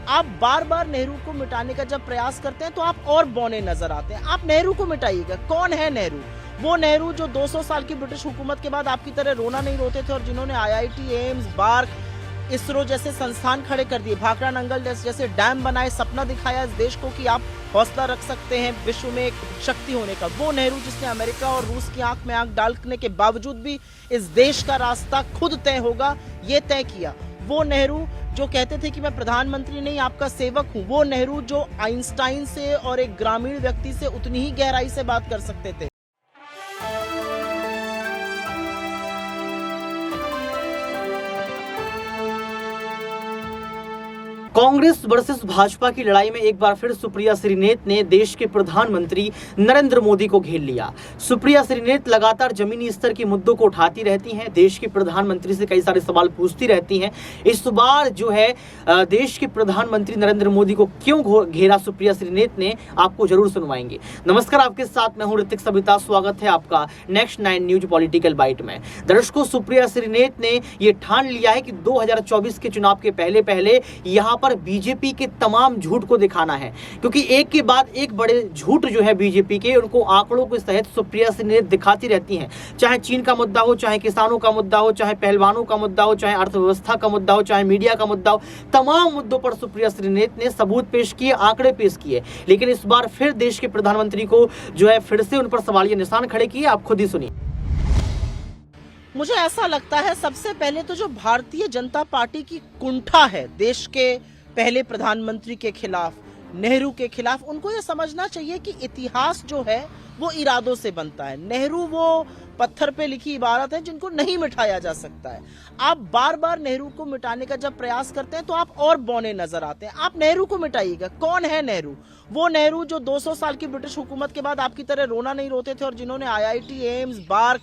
आप बार बार नेहरू को मिटाने का जब प्रयास करते हैं तो आप और बौने नजर आते हैं। आप नेहरू को मिटाइएगा। कौन है नेहरू? वो नेहरू जो 200 साल की ब्रिटिश हुकूमत के बाद आपकी तरह रोना नहीं रोते थे और जिन्होंने IIT, एम्स, बार्क, इसरो जैसे संस्थान खड़े कर दिए, भाखड़ा नंगल जैसे डैम बनाए, सपना दिखाया इस देश को कि आप हौसला रख सकते हैं विश्व में एक शक्ति होने का। वो नेहरू जिसने अमेरिका और रूस की आंख में आंख डालने के बावजूद भी इस देश का रास्ता खुद तय होगा ये तय किया। वो नेहरू जो कहते थे कि मैं प्रधानमंत्री नहीं आपका सेवक हूं। वो नेहरू जो आइंस्टाइन से और एक ग्रामीण व्यक्ति से उतनी ही गहराई से बात कर सकते थे। कांग्रेस वर्सेस भाजपा की लड़ाई में एक बार फिर सुप्रिया श्रीनेत ने देश के प्रधानमंत्री नरेंद्र मोदी को घेर लिया। सुप्रिया श्रीनेत लगातार जमीनी स्तर के मुद्दों को उठाती रहती हैं, देश के प्रधानमंत्री से कई सारे सवाल पूछती रहती हैं। इस बार जो है देश के प्रधानमंत्री नरेंद्र मोदी को क्यों घेरा सुप्रिया श्रीनेत ने, आपको जरूर सुनवाएंगे। नमस्कार, आपके साथ मैं हूं ऋतिक सविता। स्वागत है आपका नेक्स्ट 9 न्यूज पॉलिटिकल बाइट में। दर्शकों, सुप्रिया श्रीनेत ने यह ठान लिया है कि 2024 के चुनाव के पहले यहाँ पर बीजेपी के तमाम झूठ को दिखाना है, क्योंकि एक के बाद एक बड़े झूठ जो है बीजेपी के, उनको आंकड़ों के सहित सुप्रिया श्रीनेत दिखाती रहती हैं। चाहे चीन का मुद्दा हो, चाहे किसानों का मुद्दा हो, चाहे पहलवानों का मुद्दा हो, चाहे अर्थव्यवस्था का मुद्दा हो, चाहे मीडिया का मुद्दा हो, तमाम मुद्दों पर सुप्रिया श्रीनेत ने सबूत पेश किए, आंकड़े पेश किए। लेकिन इस बार फिर देश के प्रधानमंत्री को जो है फिर से उन पर सवालिया निशान खड़े किए। आप खुद ही सुनिए। मुझे ऐसा लगता है सबसे पहले तो जो भारतीय जनता पार्टी की कुंठा है देश के पहले प्रधानमंत्री के खिलाफ, नेहरू के खिलाफ, उनको ये समझना चाहिए कि इतिहास जो है वो इरादों से बनता है। नेहरू वो पत्थर पे लिखी इबारत है जिनको नहीं मिटाया जा सकता है। आप बार बार नेहरू को मिटाने का जब प्रयास करते हैं तो आप और बौने नजर आते हैं। आप नेहरू को मिटाइएगा। कौन है नेहरू? वो नेहरू जो 200 साल की ब्रिटिश हुकूमत के बाद आपकी तरह रोना नहीं रोते थे और जिन्होंने IIT, एम्स, बार्क,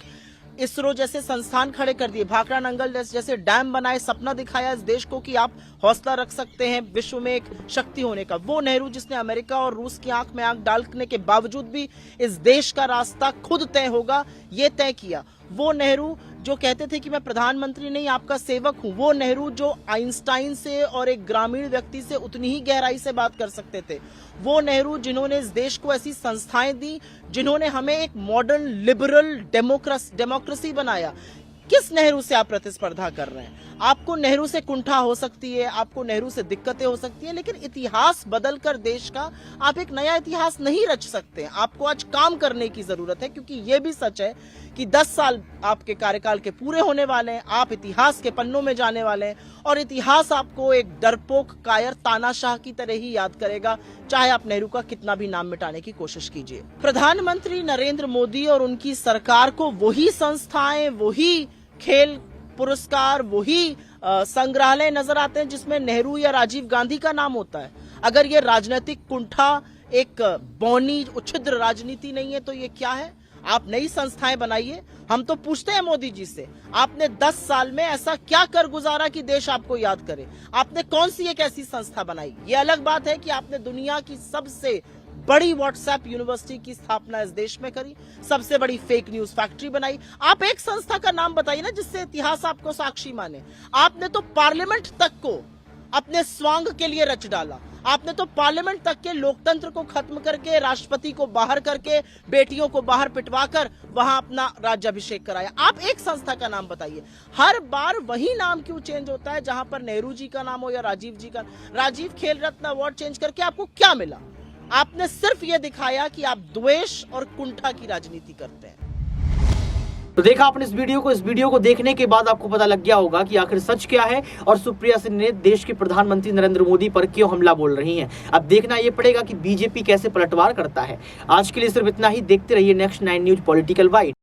इसरो जैसे संस्थान खड़े कर दिए, भाखड़ा नंगल जैसे डैम बनाए, सपना दिखाया इस देश को कि आप हौसला रख सकते हैं विश्व में एक शक्ति होने का। वो नेहरू जिसने अमेरिका और रूस की आंख में आंख डालने के बावजूद भी इस देश का रास्ता खुद तय होगा ये तय किया। वो नेहरू जो कहते थे कि मैं प्रधानमंत्री नहीं आपका सेवक हूं। वो नेहरू जो आइंस्टाइन से और एक ग्रामीण व्यक्ति से उतनी ही गहराई से बात कर सकते थे। वो नेहरू जिन्होंने इस देश को ऐसी संस्थाएं दी, जिन्होंने हमें एक मॉडर्न लिबरल डेमोक्रेसी बनाया। किस नेहरू से आप प्रतिस्पर्धा कर रहे हैं? आपको नेहरू से कुंठा हो सकती है, आपको नेहरू से दिक्कतें हो सकती हैं, लेकिन इतिहास बदलकर देश का आप एक नया इतिहास नहीं रच सकते। आपको आज काम करने की जरूरत है, क्योंकि यह भी सच है कि 10 साल आपके कार्यकाल के पूरे होने वाले हैं। आप इतिहास के पन्नों में जाने वाले हैं और इतिहास आपको एक डरपोक, कायर, तानाशाह की तरह ही याद करेगा, चाहे आप नेहरू का कितना भी नाम मिटाने की कोशिश कीजिए। प्रधानमंत्री नरेंद्र मोदी और उनकी सरकार को वही संस्थाएं, वही खेल पुरस्कार, वही संग्रहालय नजर आते हैं जिसमें नेहरू या राजीव गांधी का नाम होता है। अगर ये राजनीतिक कुंठा एक बौनी उच्छिद्र राजनीति नहीं है तो ये क्या है? आप नई संस्थाएं बनाइए। हम तो पूछते हैं मोदी जी से, आपने 10 साल में ऐसा क्या कर गुजारा कि देश आपको याद करे? आपने कौन सी एक ऐसी संस्था बनाई? ये अलग बात है कि आपने दुनिया की सबसे बड़ी व्हाट्सएप यूनिवर्सिटी की स्थापना इस देश में करी, सबसे बड़ी फेक न्यूज फैक्ट्री बनाई। आप एक संस्था का नाम बताइए ना जिससे इतिहास आपको साक्षी माने। आपने तो पार्लियामेंट तक को अपने स्वांग के लिए रच डाला। आपने तो पार्लियामेंट तक के लोकतंत्र को खत्म करके, राष्ट्रपति को बाहर करके, बेटियों को बाहर पिटवाकर वहां अपना राज्याभिषेक कराया। आप एक संस्था का नाम बताइए। हर बार वही नाम क्यों चेंज होता है? जहां पर नेहरू जी का नाम हो या राजीव जी का। राजीव खेल रत्न अवार्ड चेंज करके आपको क्या मिला? आपने सिर्फ यह दिखाया कि आप द्वेष और कुंठा की राजनीति करते हैं। तो देखा आपने इस वीडियो को देखने के बाद आपको पता लग गया होगा कि आखिर सच क्या है और सुप्रिया श्रीनेत देश के प्रधानमंत्री नरेंद्र मोदी पर क्यों हमला बोल रही हैं। अब देखना यह पड़ेगा कि बीजेपी कैसे पलटवार करता है। आज के लिए सिर्फ इतना ही। देखते रहिए नेक्स्ट 9 न्यूज पॉलिटिकल बाइट।